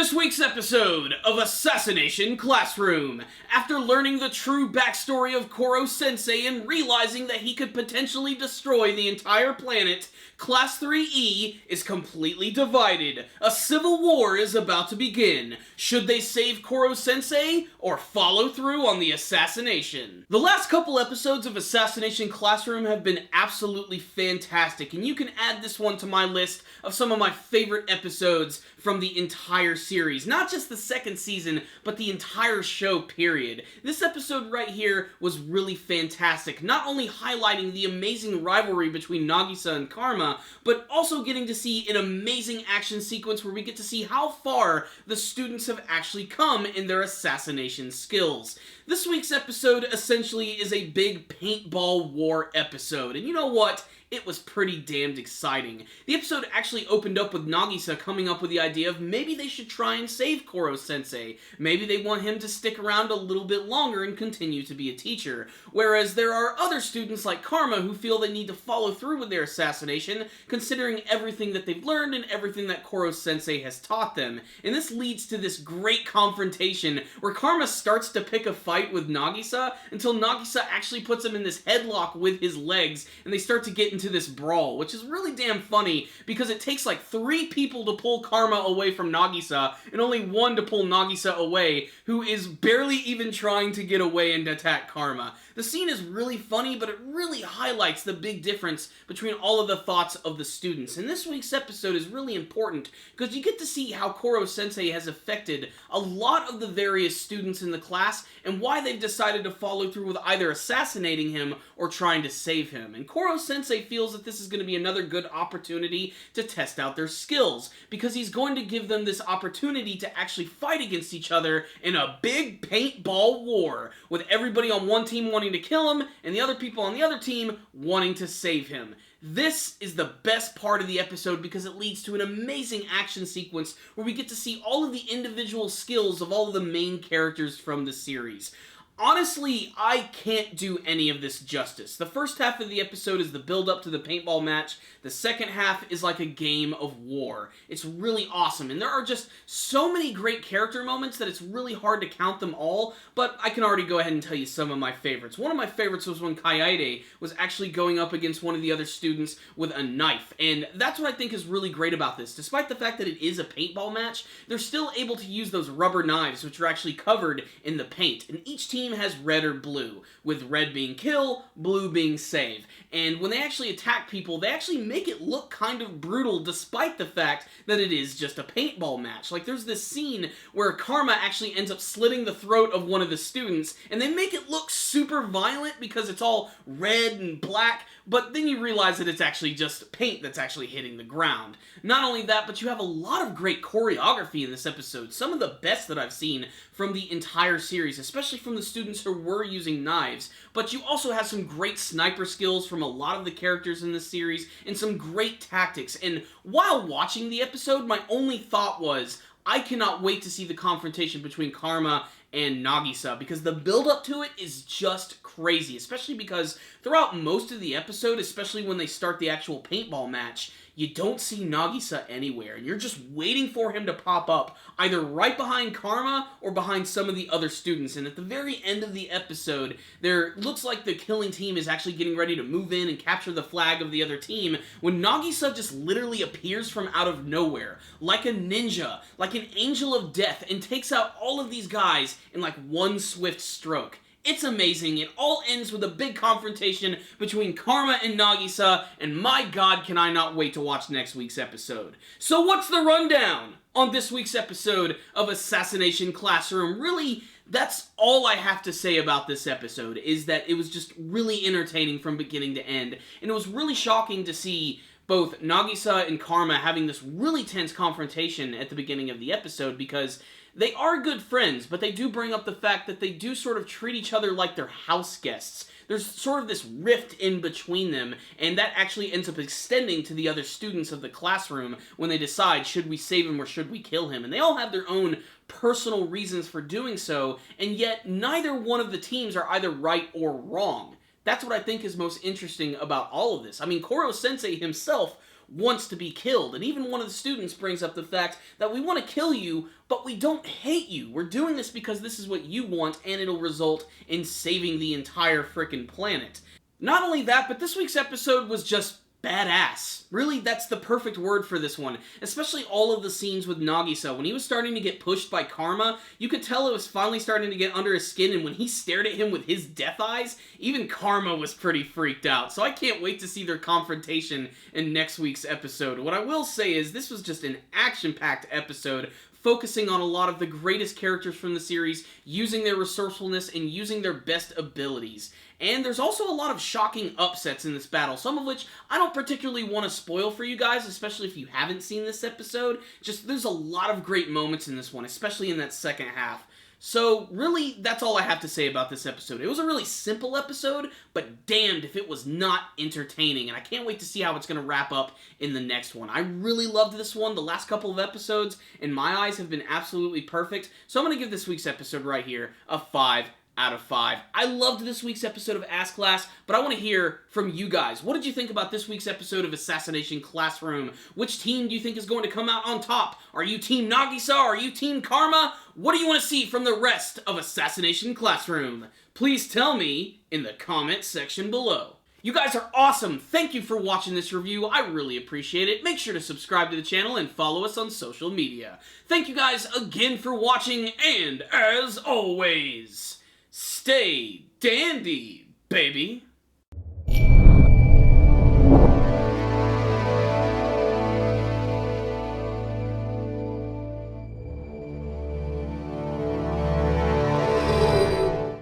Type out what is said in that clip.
this week's episode of Assassination Classroom. After learning the true backstory of Koro-sensei and realizing that he could potentially destroy the entire planet, Class 3E is completely divided. A civil war is about to begin. Should they save Koro-sensei or follow through on the assassination? The last couple episodes of Assassination Classroom have been absolutely fantastic, and you can add this one to my list of some of my favorite episodes from the entire series. Not just the second season, but the entire show, period. This episode right here was really fantastic, not only highlighting the amazing rivalry between Nagisa and Karma, but also getting to see an amazing action sequence where we get to see how far the students have actually come in their assassination skills. This week's episode essentially is a big paintball war episode, and you know what? It was pretty damned exciting. The episode actually opened up with Nagisa coming up with the idea of maybe they should try and save Koro-sensei. Maybe they want him to stick around a little bit longer and continue to be a teacher. Whereas there are other students like Karma who feel they need to follow through with their assassination, considering everything that they've learned and everything that Koro-sensei has taught them. And this leads to this great confrontation where Karma starts to pick a fight with Nagisa until Nagisa actually puts him in this headlock with his legs and they start to get into this brawl, which is really damn funny because it takes like 3 people to pull Karma away from Nagisa and only 1 to pull Nagisa away, who is barely even trying to get away and attack Karma. The scene is really funny, but it really highlights the big difference between all of the thoughts of the students. And this week's episode is really important because you get to see how Koro-sensei has affected a lot of the various students in the class and why they've decided to follow through with either assassinating him or trying to save him. And Koro-sensei feels that this is going to be another good opportunity to test out their skills because he's going to give them this opportunity to actually fight against each other in a big paintball war, with everybody on one team wanting to kill him and the other people on the other team wanting to save him. This is the best part of the episode because it leads to an amazing action sequence where we get to see all of the individual skills of all of the main characters from the series. Honestly, I can't do any of this justice. The first half of the episode is the build-up to the paintball match. The second half is like a game of war. It's really awesome, and there are just so many great character moments that it's really hard to count them all, but I can already go ahead and tell you some of my favorites. One of my favorites was when Kaede was actually going up against one of the other students with a knife, and that's what I think is really great about this. Despite the fact that it is a paintball match, they're still able to use those rubber knives, which are actually covered in the paint, and each team has red or blue, with red being kill, blue being save. And when they actually attack people, they actually make it look kind of brutal despite the fact that it is just a paintball match. Like, there's this scene where Karma actually ends up slitting the throat of one of the students, and they make it look super violent because it's all red and black, but then you realize that it's actually just paint that's actually hitting the ground. Not only that, but you have a lot of great choreography in this episode, some of the best that I've seen from the entire series, especially from the students who were using knives. But you also have some great sniper skills from a lot of the characters in this series, and some great tactics. And while watching the episode, my only thought was, I cannot wait to see the confrontation between Karma and Nagisa, because the build-up to it is just crazy, especially because throughout most of the episode, especially when they start the actual paintball match, you don't see Nagisa anywhere, and you're just waiting for him to pop up, either right behind Karma or behind some of the other students. And at the very end of the episode, there looks like the killing team is actually getting ready to move in and capture the flag of the other team, when Nagisa just literally appears from out of nowhere, like a ninja, like an angel of death, and takes out all of these guys in like one swift stroke. It's amazing. It all ends with a big confrontation between Karma and Nagisa, and my god, can I not wait to watch next week's episode. So what's the rundown on this week's episode of Assassination Classroom? Really, that's all I have to say about this episode, is that it was just really entertaining from beginning to end, and it was really shocking to see both Nagisa and Karma having this really tense confrontation at the beginning of the episode, because they are good friends, but they do bring up the fact that they do sort of treat each other like they're house guests. There's sort of this rift in between them, and that actually ends up extending to the other students of the classroom when they decide, should we save him or should we kill him? And they all have their own personal reasons for doing so, and yet neither one of the teams are either right or wrong. That's what I think is most interesting about all of this. I mean, Koro-sensei himself wants to be killed. And even one of the students brings up the fact that we want to kill you, but we don't hate you. We're doing this because this is what you want, and it'll result in saving the entire frickin' planet. Not only that, but this week's episode was just badass. Really, that's the perfect word for this one. Especially all of the scenes with Nagisa. When he was starting to get pushed by Karma, you could tell it was finally starting to get under his skin, and when he stared at him with his death eyes, even Karma was pretty freaked out. So I can't wait to see their confrontation in next week's episode. What I will say is, this was just an action-packed episode, focusing on a lot of the greatest characters from the series, using their resourcefulness and using their best abilities. And there's also a lot of shocking upsets in this battle, some of which I don't particularly want to spoil for you guys, especially if you haven't seen this episode. Just, there's a lot of great moments in this one, especially in that second half. So, really, that's all I have to say about this episode. It was a really simple episode, but damned if it was not entertaining, and I can't wait to see how it's going to wrap up in the next one. I really loved this one. The last couple of episodes, in my eyes, have been absolutely perfect, so I'm going to give this week's episode right here a 5 out of 5. I loved this week's episode of Ass Class, but I want to hear from you guys. What did you think about this week's episode of Assassination Classroom? Which team do you think is going to come out on top? Are you Team Nagisa? Are you Team Karma? What do you want to see from the rest of Assassination Classroom? Please tell me in the comment section below. You guys are awesome! Thank you for watching this review, I really appreciate it. Make sure to subscribe to the channel and follow us on social media. Thank you guys again for watching, and as always, stay dandy, baby!